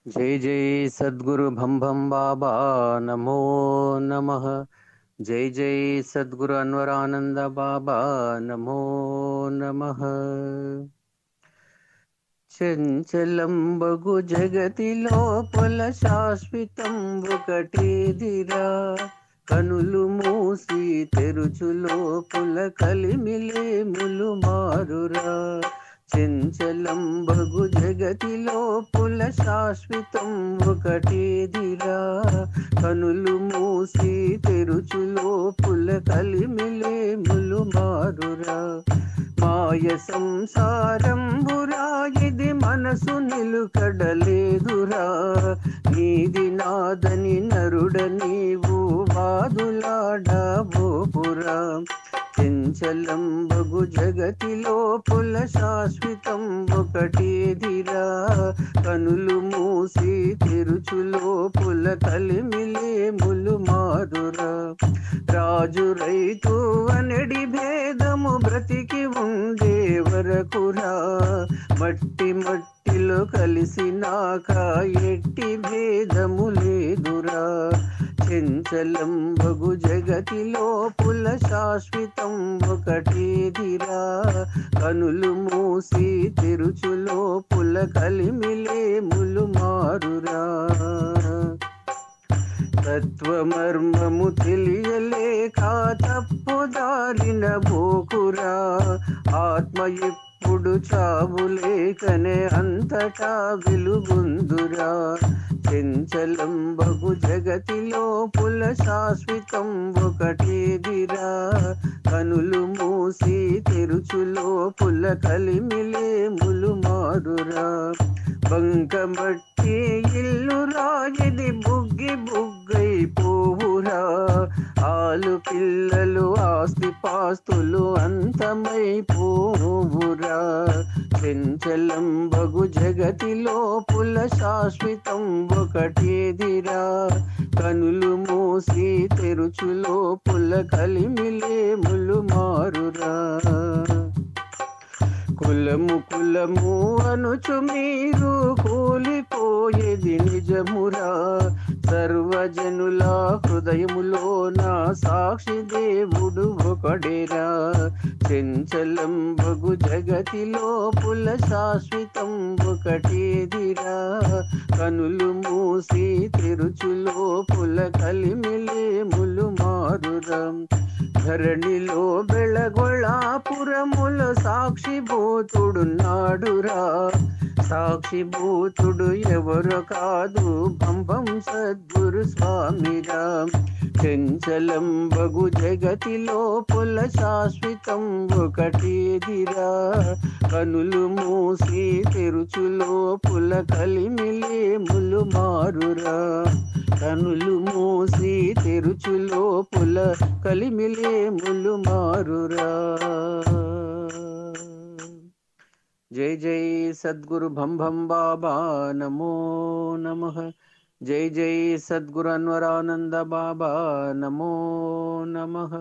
जय जय सद्गुरु भम भम बाबा नमो नमः। जय जय सद्गुरु अनवरानंद बाबा नमो नमः। చంచలంబగు జగతి లోపల శాశ్వతం ఒకటేదిరా, కనులు మూసి తెరుచు లోపల కలిమిలేములు మారురా. చంచలంబగు జగతి లోపల శాశ్వతం ఒకటేదిరా, కనులు మూసి తెరుచు లోపల కలిమిలేములు మారురా. మాయ సంసారంబురా ఇది మనసు నిలుకడలేదురా, నీది నాదని నరుడ నీవు వాదులాడబోపురా. చంచలంబగు జగతి లోపల శాశ్వతం ఒకటేదిరా, కనులు మూసి తెరుచు లోపల కలిమిలేములు మారురా. రాజు రైతు అనడి భేదము బ్రతికి ఉండే వరకురా, మట్టి మట్టిలో కలిసినాక ఎట్టి భేదము లేదురా. చంచలంబగు జగతి లోపల శాశ్వతం ఒకటేదిరా, కనులు మూసి తెరుచు లోపల కలిమిలేములు మారురా. తత్వమర్మము తెలియలేక తప్పుదారిన బోకురా, ఆత్మ ఎప్పుడు చావు లేకనే అంతటా వెలుగొందురా. చంచలంబగు జగతి లోపల శాశ్వతం ఒకటేదిరా, కనులు మూసి తెరుచు లోపల కలిమిలేములు మారురా. బంకమట్టి ఇల్లురా ఇది బుగ్గి బుగ్గై పోవురా, ఆలు పిల్లలు ఆస్తి పాస్తులు అంతమై పోవురా. చంచలంబగు జగతి లోపల శాశ్వతం ఒకటేదిరా, కనులు మూసి తెరుచు లోపల కలిమిలేములు మారురా. కులము కులము అనుచు మీరు కూలిపోయేది నిజమురా, సర్వజనుల హృదయములోన సాక్షి దేవుడు ఒకడేరా. చంచలంబగు జగతి లోపల శాశ్వతం ఒకటేదిరా, కనులు మూసి తెరుచు లోపల కలిమిలేములు మారురా. ధరణిలో బెళగొళాపురముల సాక్షిభూతుడున్నాడురా, సాక్షిభూతుడు ఎవరు కాదు పంపం సద్గురు స్వామిరా. చంచలంబగు జగతి లోపల శాశ్వతం ఒకటేదిరా, కనులు మూసి తెరుచు లోపల కలిమిలేములు మారురా. కనులు మూసి తెరుచు లోపల కలిమిలేములు మారురా. జై జై సద్గురు భం భం బాబా నమో నమః. జై జై సద్గురు అన్వరానంద బాబా నమో నమః.